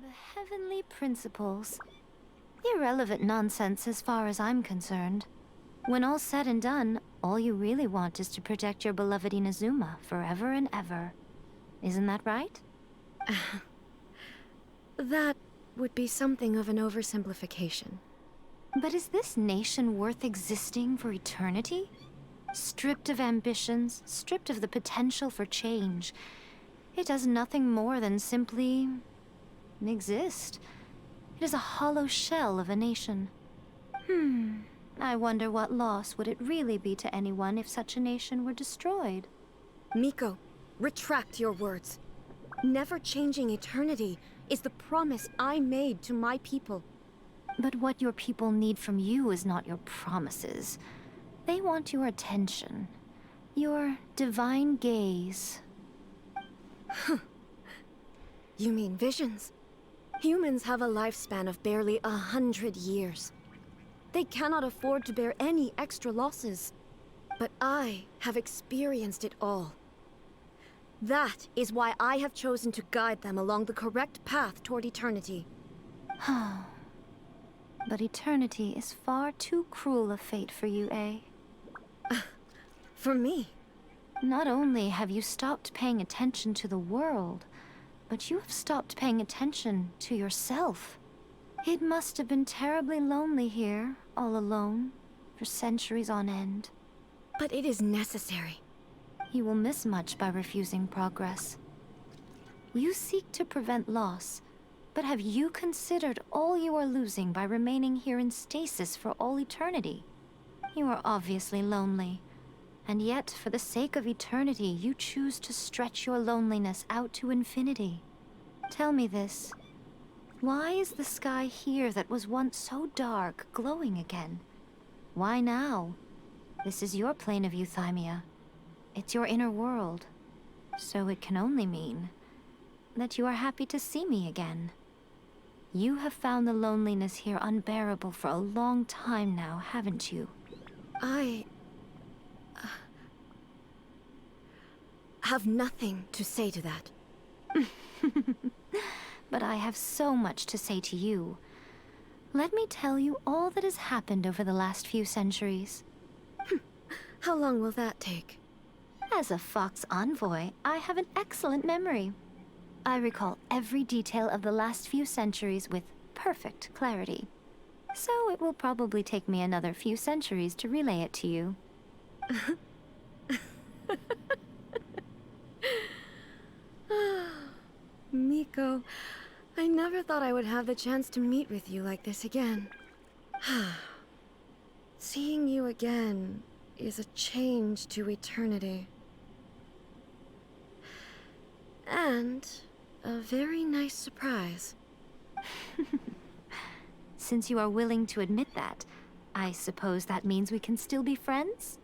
The heavenly principles. Irrelevant nonsense as far as I'm concerned. When all's said and done, all you really want is to protect your beloved Inazuma forever and ever. Isn't that right? That would be something of an oversimplification. But is this nation worth existing for eternity? Stripped of ambitions, stripped of the potential for change. It does nothing more than simply exist. It is a hollow shell of a nation. I wonder what loss would it really be to anyone if such a nation were destroyed. Miko, retract your words. Never changing eternity is the promise I made to my people. But what your people need from you is not your promises. They want your attention. Your divine gaze. You mean visions? Humans have a lifespan of barely 100 years. They cannot afford to bear any extra losses. But I have experienced it all. That is why I have chosen to guide them along the correct path toward eternity. But eternity is far too cruel a fate for you, eh? For me? Not only have you stopped paying attention to the world, but you have stopped paying attention to yourself. It must have been terribly lonely here, all alone, for centuries on end. But it is necessary. You will miss much by refusing progress. You seek to prevent loss, but have you considered all you are losing by remaining here in stasis for all eternity? You are obviously lonely, and yet for the sake of eternity, you choose to stretch your loneliness out to infinity. Tell me this. Why is the sky here that was once so dark glowing again? Why now? This is your plane of euthymia. It's your inner world. So it can only mean that you are happy to see me again. You have found the loneliness here unbearable for a long time now, haven't you? I have nothing to say to that. But I have so much to say to you. Let me tell you all that has happened over the last few centuries. How long will that take? As a Fox envoy, I have an excellent memory. I recall every detail of the last few centuries with perfect clarity. So it will probably take me another few centuries to relay it to you. Miko, I never thought I would have the chance to meet with you like this again. Seeing you again is a change to eternity. And a very nice surprise. Since you are willing to admit that, I suppose that means we can still be friends?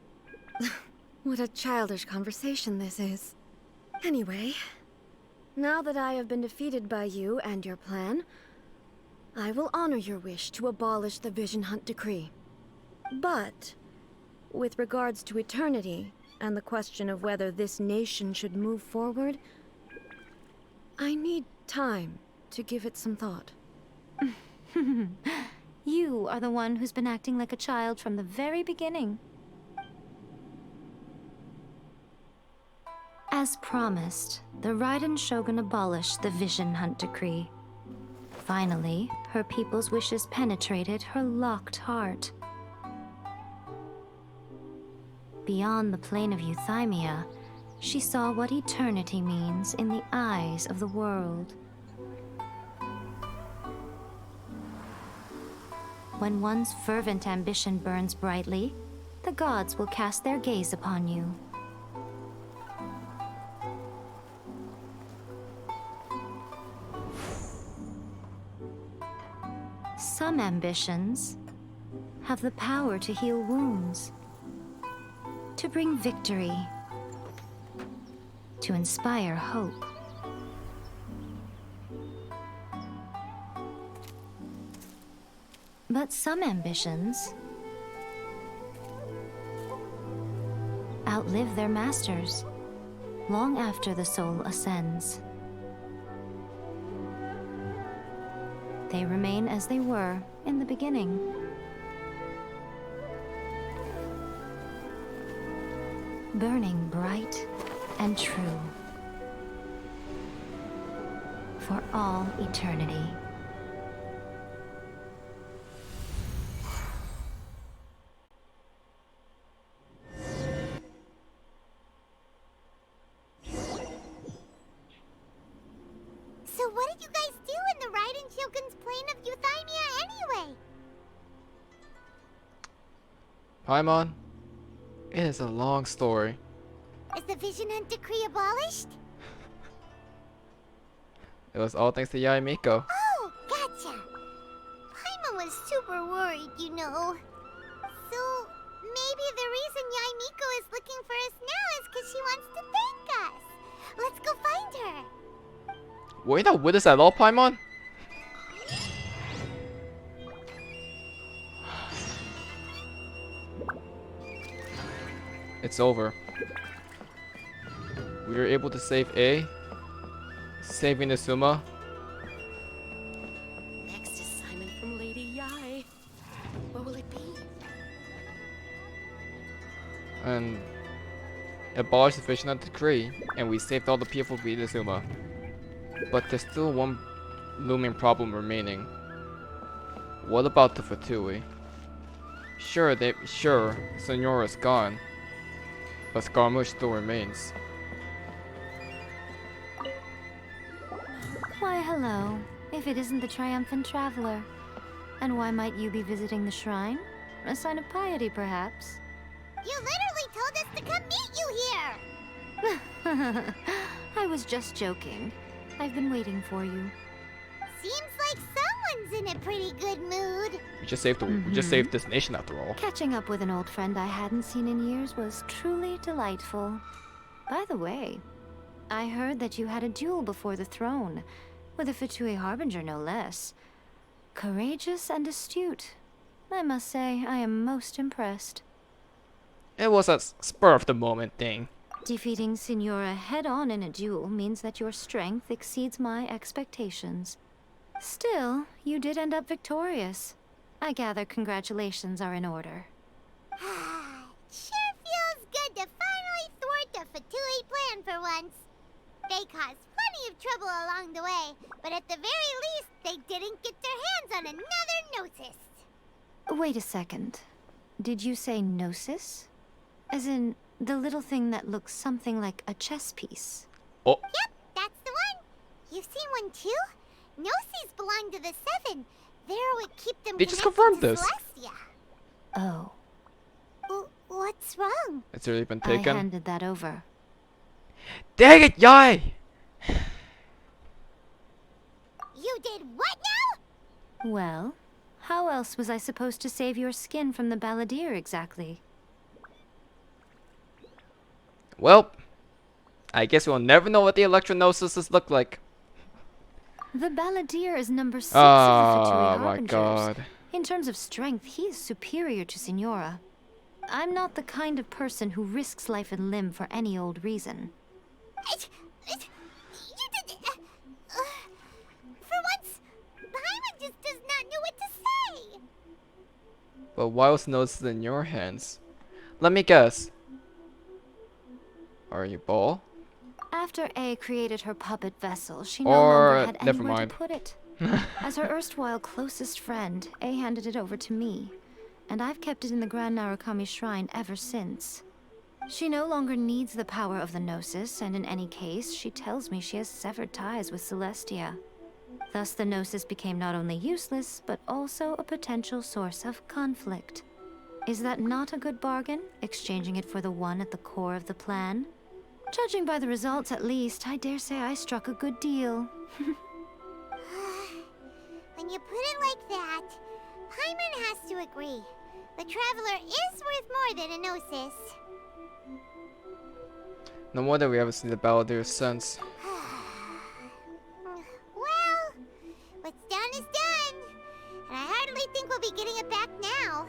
What a childish conversation this is. Anyway, now that I have been defeated by you and your plan, I will honor your wish to abolish the Vision Hunt Decree. But, with regards to eternity, and the question of whether this nation should move forward, I need time to give it some thought. You are the one who's been acting like a child from the very beginning. As promised, the Raiden Shogun abolished the Vision Hunt Decree. Finally, her people's wishes penetrated her locked heart. Beyond the plane of euthymia, she saw what eternity means in the eyes of the world. When one's fervent ambition burns brightly, the gods will cast their gaze upon you. Some ambitions have the power to heal wounds, to bring victory, to inspire hope. But some ambitions outlive their masters long after the soul ascends. They remain as they were in the beginning. Burning bright and true. For all eternity. So what did you guys do in the Raiden Shogun's plane of Euthymia anyway? Paimon, it is a long story. Is the Vision Hunt decree abolished? It was all thanks to Yae Miko. Oh, gotcha. Paimon was super worried, you know. So maybe the reason Yae Miko is looking for us now is because she wants to thank us. Let's go find her. Were you not with us at all, Paimon? It's over. We were able to save A, saving Asuma. Next is Simon from Lady Yae. What will it be? And abolished the Vision Hunt decree, and we saved all the people of Asuma. But there's still one looming problem remaining. What about the Fatui? Sure, Senora's gone, but Scaramouche still remains. Why, hello. If it isn't the triumphant traveler. And why might you be visiting the shrine? A sign of piety, perhaps? You literally told us to come meet you here. I was just joking. I've been waiting for you. Seems like someone's in a pretty good mood. We just saved this nation after all. Catching up with an old friend I hadn't seen in years was truly delightful. By the way, I heard that you had a duel before the throne, with a Fatui Harbinger no less. Courageous and astute. I must say, I am most impressed. It was a spur of the moment thing. Defeating Signora head-on in a duel means that your strength exceeds my expectations. Still, you did end up victorious. I gather congratulations are in order. Sure feels good to finally thwart the Fatui plan for once. They caused plenty of trouble along the way, but at the very least, they didn't get their hands on another Gnosis. Wait a second. Did you say Gnosis? As in, the little thing that looks something like a chess piece? Oh, Yep, that's the one. You've seen one too? Gnosis belong to the Seven. They're what keep them They just connected confirmed to this. Celestia. Oh, What's wrong? it's already been I taken. handed that over. Dang it, Yae! You did what now? Well, how else was I supposed to save your skin from the balladeer exactly? Well, I guess we'll never know what the Electronoses look like. The balladeer is number 6 Oh of the Fatui my Harbingers. god. In terms of strength, he is superior to Signora. I'm not the kind of person who risks life and limb for any old reason. You did. For once, Paimon just does not know what to say. But why was Gnosis in your hands? Let me guess. Are you Ball? After A created her puppet vessel, she no Or longer had never anywhere mind. to put it. As her erstwhile closest friend, A handed it over to me, and I've kept it in the Grand Narukami Shrine ever since. She no longer needs the power of the Gnosis, and in any case, she tells me she has severed ties with Celestia. Thus, the Gnosis became not only useless, but also a potential source of conflict. Is that not a good bargain, exchanging it for the one at the core of the plan? Judging by the results, at least, I dare say I struck a good deal. When you put it like that, Paimon has to agree. The Traveler is worth more than a Gnosis. No wonder we haven't seen the Balladeer since. Well, what's done is done. And I hardly think we'll be getting it back now.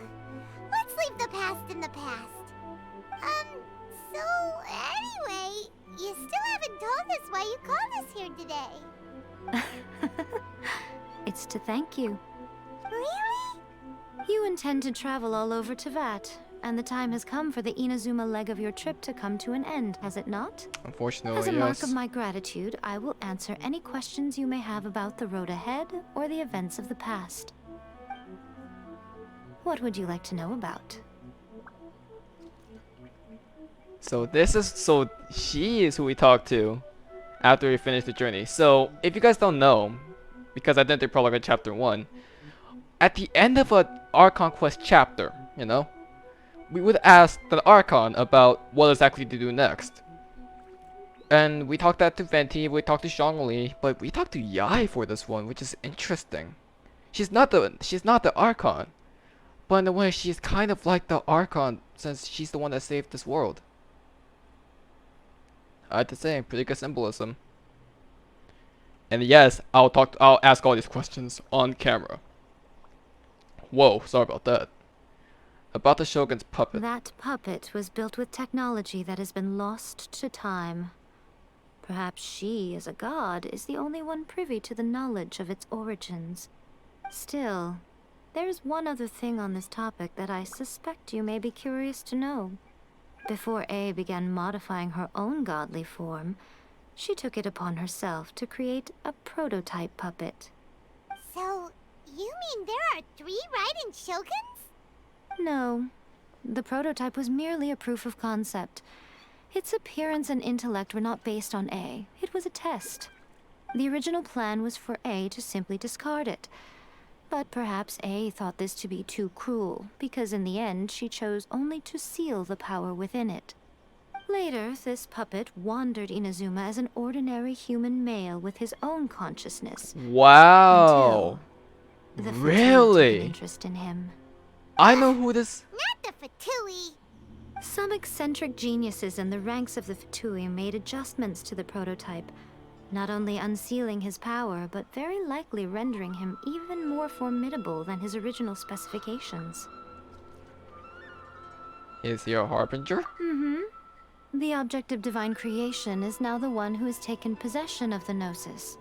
Let's leave the past in the past. So anyway, you still haven't told us why you called us here today. It's to thank you. Really? You intend to travel all over Teyvat, and the time has come for the Inazuma leg of your trip to come to an end, has it not? Unfortunately, As a mark of yes. my gratitude, I will answer any questions you may have about the road ahead or the events of the past. What would you like to know about? So she is who we talked to after we finished the journey. So if you guys don't know, because I didn't do prologue in chapter 1, at the end of an Archon quest chapter, you know, we would ask the Archon about what exactly to do next. And we talked that to Venti, we talked to Zhongli, but we talked to Yai for this one, which is interesting. She's not the Archon, but in a way she's kind of like the Archon since she's the one that saved this world. I have to say, pretty good symbolism. And yes, I'll ask all these questions on camera. Whoa, sorry about that. About the Shogun's puppet. That puppet was built with technology that has been lost to time. Perhaps she, as a god, is the only one privy to the knowledge of its origins. Still, there's one other thing on this topic that I suspect you may be curious to know. Before A began modifying her own godly form, she took it upon herself to create a prototype puppet. So, you mean there are 3 Raiden Shoguns? No, the prototype was merely a proof of concept. Its appearance and intellect were not based on A. It was a test. The original plan was for A to simply discard it. But perhaps A thought this to be too cruel, because in the end she chose only to seal the power within it. Later, this puppet wandered Inazuma as an ordinary human male with his own consciousness. Wow. Until the Fatui took Really? an interest in him. I know who this. Not the Fatui. Some eccentric geniuses in the ranks of the Fatui made adjustments to the prototype, not only unsealing his power, but very likely rendering him even more formidable than his original specifications. Is he a harbinger? The object of divine creation is now the one who has taken possession of the Gnosis.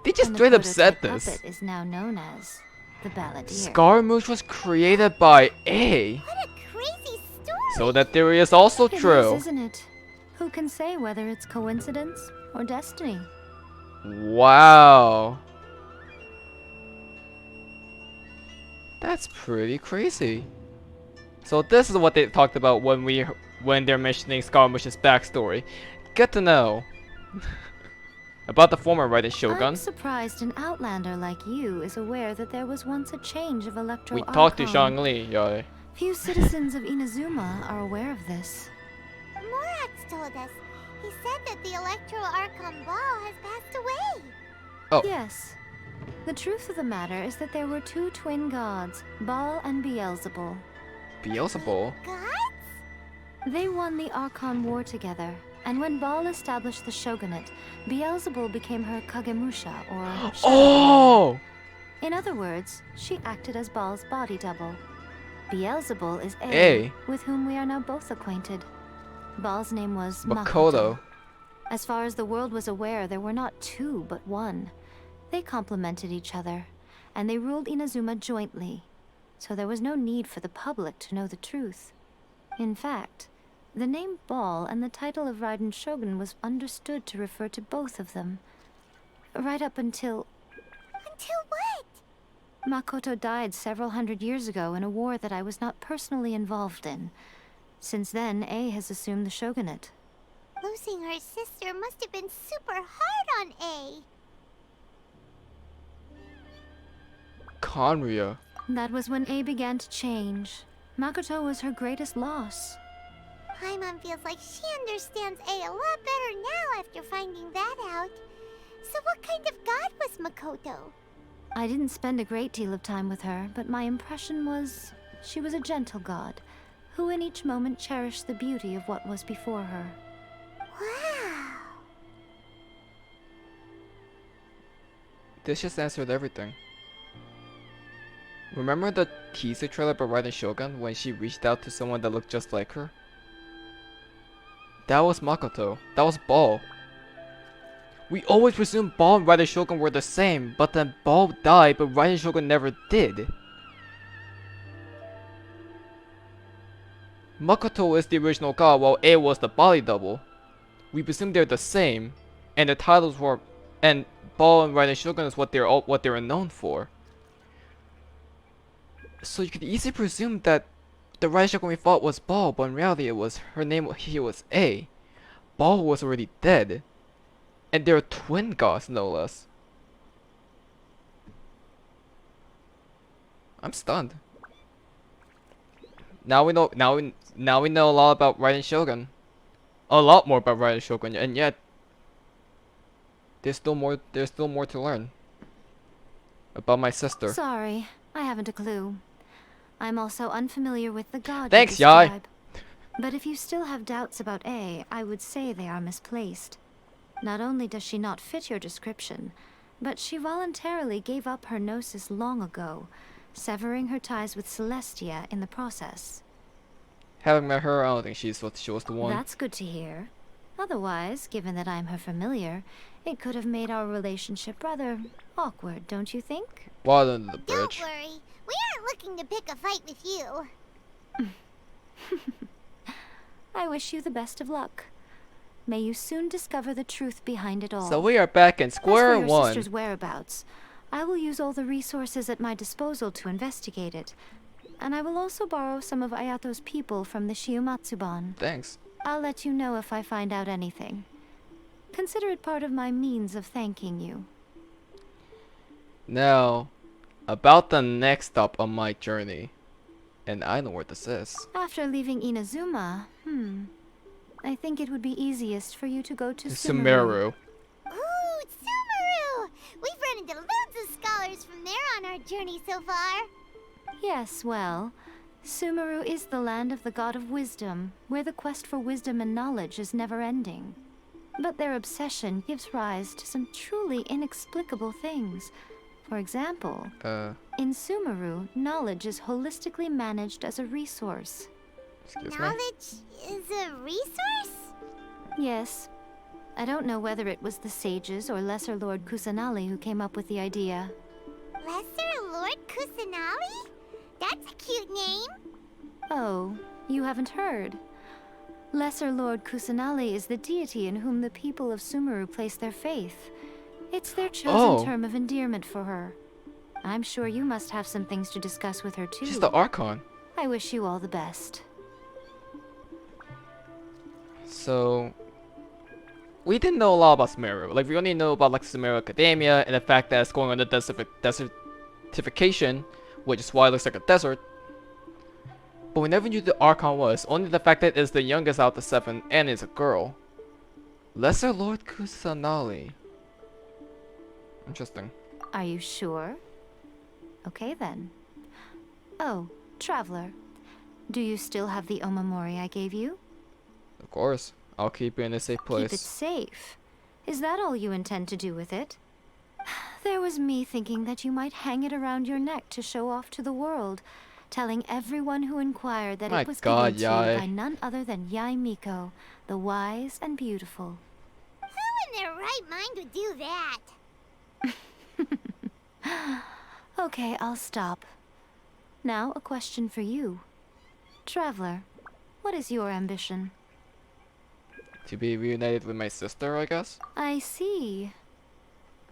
They just And the straight up said prototype this. puppet is now known as the Balladeer. Scaramouche was created by A. What a crazy story. So that theory is also It true. is, isn't it? Who can say whether it's coincidence or destiny? Wow. That's pretty crazy. So this is what they talked about when they're mentioning Scaramouche's backstory. Good to know. About the former Raiden Shogun. I'm surprised an outlander like you is aware that there was once a change of Electro We talked to Archon. Zhongli, yeah. Few citizens of Inazuma are aware of this. Morax told us. He said that the Electro Archon Ball has passed away. Oh. Yes. The truth of the matter is that there were 2 twin gods, Baal and Beelzebul. Beelzebul? Gods? They won the Archon War together, and when Baal established the shogunate, Beelzebul became her Kagemusha, or shadow. Oh! In other words, she acted as Baal's body double. Beelzebul is A. with whom we are now both acquainted. Baal's name was Makoto. As far as the world was aware, there were not 2, but 1. They complemented each other, and they ruled Inazuma jointly, so there was no need for the public to know the truth. In fact, the name Baal and the title of Raiden Shogun was understood to refer to both of them. Right up until Until what? Makoto died several hundred years ago in a war that I was not personally involved in. Since then, A has assumed the shogunate. Losing her sister must have been super hard on A. Conria. That was when A began to change. Makoto was her greatest loss. Paimon feels like she understands A a lot better now after finding that out. So what kind of god was Makoto? I didn't spend a great deal of time with her, but my impression was she was a gentle god, who in each moment cherished the beauty of what was before her. Wow. This just answered everything. Remember the teaser trailer for Raiden Shogun when she reached out to someone that looked just like her? That was Makoto. That was Baal. We always presumed Ball and Raiden Shogun were the same, but then Ball died, but Raiden Shogun never did. Makoto is the original god, while A was the body double. We presume they're the same, and the titles were, and Ball and Raiden Shogun is what they're known for. So you could easily presume that the Raiden Shogun we fought was Ball, but in reality it was he was A. Ball was already dead, and they're twin gods no less. I'm stunned. Now we know a lot about Raiden Shogun. A lot more about Raiden Shogun, and yet there's still more to learn about my sister. Sorry, I haven't a clue. I'm also unfamiliar with the god Thanks, you Yai. describe. But if you still have doubts about A, I would say they are misplaced. Not only does she not fit your description, but she voluntarily gave up her gnosis long ago, severing her ties with Celestia in the process. Having met her, I don't think she was the one. That's good to hear. Otherwise, given that I'm her familiar, it could have made our relationship rather awkward, don't you think? Water under the Don't bridge. worry. We aren't looking to pick a fight with you. I wish you the best of luck. May you soon discover the truth behind it all. So we are back in As for square your one. sister's whereabouts, I will use all the resources at my disposal to investigate it. And I will also borrow some of Ayato's people from the Shiumatsuban. Thanks. I'll let you know if I find out anything. Consider it part of my means of thanking you. Now, about the next stop on my journey. And I know where this is. After leaving Inazuma, I think it would be easiest for you to go to Sumeru. Sumeru. Ooh, Sumeru! We've run into loads of scholars from there on our journey so far. Yes, well, Sumeru is the land of the god of wisdom, where the quest for wisdom and knowledge is never-ending. But their obsession gives rise to some truly inexplicable things. For example, in Sumeru, knowledge is holistically managed as a resource. Excuse me. Knowledge is a resource? Yes. I don't know whether it was the sages or Lesser Lord Kusanali who came up with the idea. Lesser Lord Kusanali? That's a cute name. Oh, you haven't heard. Lesser Lord Kusanali is the deity in whom the people of Sumeru place their faith. It's their chosen term of endearment for her. I'm sure you must have some things to discuss with her too. She's the Archon. I wish you all the best. So, we didn't know a lot about Sumeru. Like, we only know about like Sumeru Academia and the fact that it's going under desertification, which is why it looks like a desert. But we never knew the Archon was, only the fact that it's the youngest out of the 7 and is a girl. Lesser Lord Kusanali. Interesting. Are you sure? Okay then. Oh, Traveler. Do you still have the Omamori I gave you? Of course. I'll keep it in a safe place. Keep it safe. Is that all you intend to do with it? There was me thinking that you might hang it around your neck to show off to the world, telling everyone who inquired that My it was God, given to you Yai. by none other than Yai Miko, the wise and beautiful. Who in their right mind would do that? Okay, I'll stop. Now, a question for you. Traveler, what is your ambition? To be reunited with my sister, I guess? I see.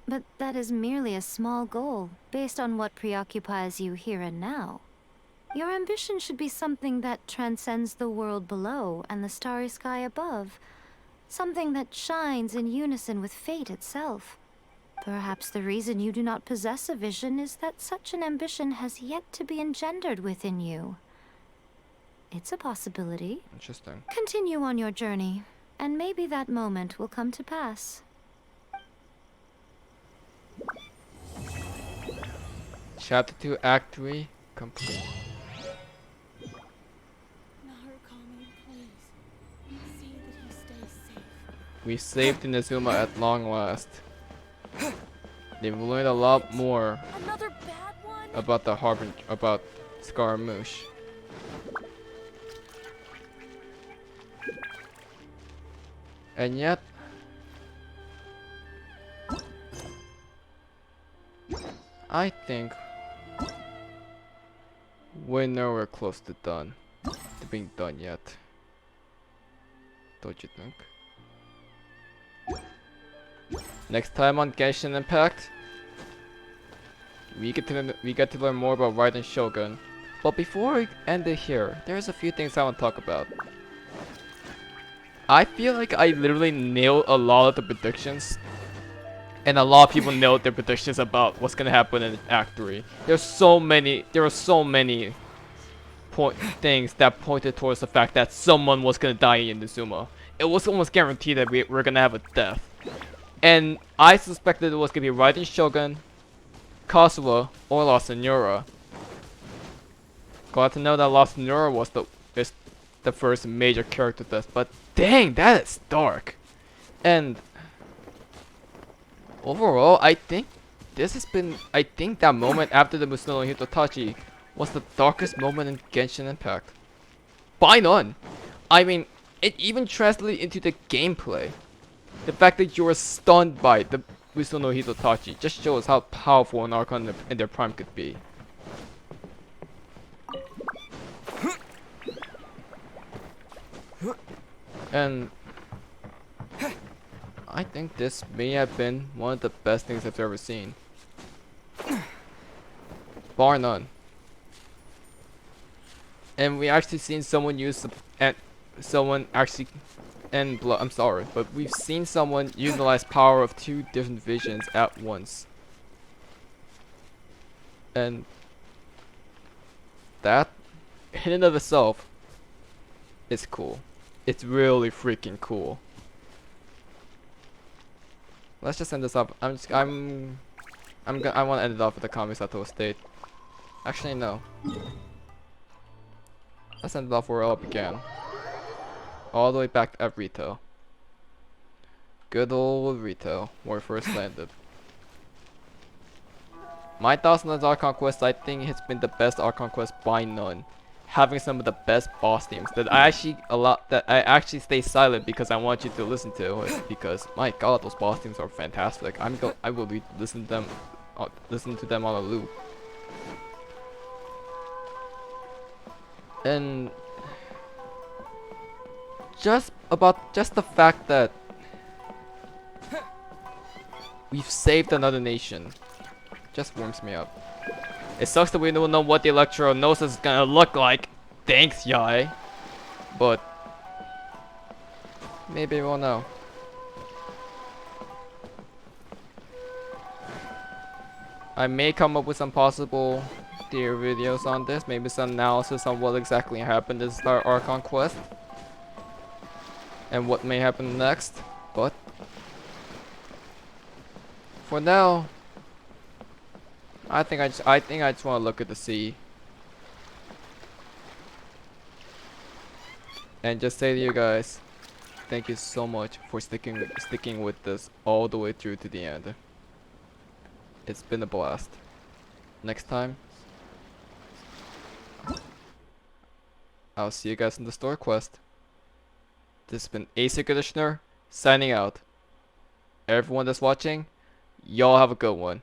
But that is merely a small goal, based on what preoccupies you here and now. Your ambition should be something that transcends the world below and the starry sky above. Something that shines in unison with fate itself. Perhaps the reason you do not possess a vision is that such an ambition has yet to be engendered within you. It's a possibility. Interesting. Continue on your journey, and maybe that moment will come to pass. Chapter 2, Act 3, complete. Narukami, please. See that he stays safe. We saved Inazuma at long last. They've learned a lot more Another bad one? about about Scaramouche. And yet, I think we're nowhere close to done. To being done yet. Don't you think? Next time on Genshin Impact, we get to learn more about Raiden Shogun. But before we end it here, there's a few things I want to talk about. I feel like I literally nailed a lot of the predictions, and a lot of people nailed their predictions about what's gonna happen in Act 3. There were so many things that pointed towards the fact that someone was gonna die in Inazuma. It was almost guaranteed that we're gonna have a death. And I suspected it was gonna be Raiden Shogun, Kazuha, or La Senora. Glad to know that La Senora was the first major character death, but dang, that is dark. And overall, I think that moment after the Musuno no Hitotachi was the darkest moment in Genshin Impact. By none. I mean, it even translated into the gameplay. The fact that you were stunned by the Musuno no Hitotachi just shows how powerful an Archon in their prime could be. And I think this may have been one of the best things I've ever seen. Bar none. And we actually seen someone use but we've seen someone utilize power of 2 different visions at once. And that in and of itself is cool. It's really freaking cool. Let's just end this up. I want to end it off with the Kamisato state. Actually, no. Let's end it off where it all began. All the way back at Rito. Good old Rito, where we first landed. My thoughts on this Archon quest, I think it's been the best Archon quest by none. Having some of the best boss themes that I actually stay silent because I want you to listen to it, because my god, those boss themes are fantastic. I will listen to them on a loop. And just the fact that we've saved another nation just warms me up. It sucks that we don't know what the Electro-Gnosis is gonna look like. Thanks, Yai. But maybe we'll know. I may come up with some possible theory videos on this. Maybe some analysis on what exactly happened in Star Archon quest. And what may happen next. But for now, I think I just want to look at the sea and just say to you guys, thank you so much for sticking with this all the way through to the end. It's been a blast. Next time, I'll see you guys in the store quest. This has been ACairconditioner signing out. Everyone that's watching, y'all have a good one.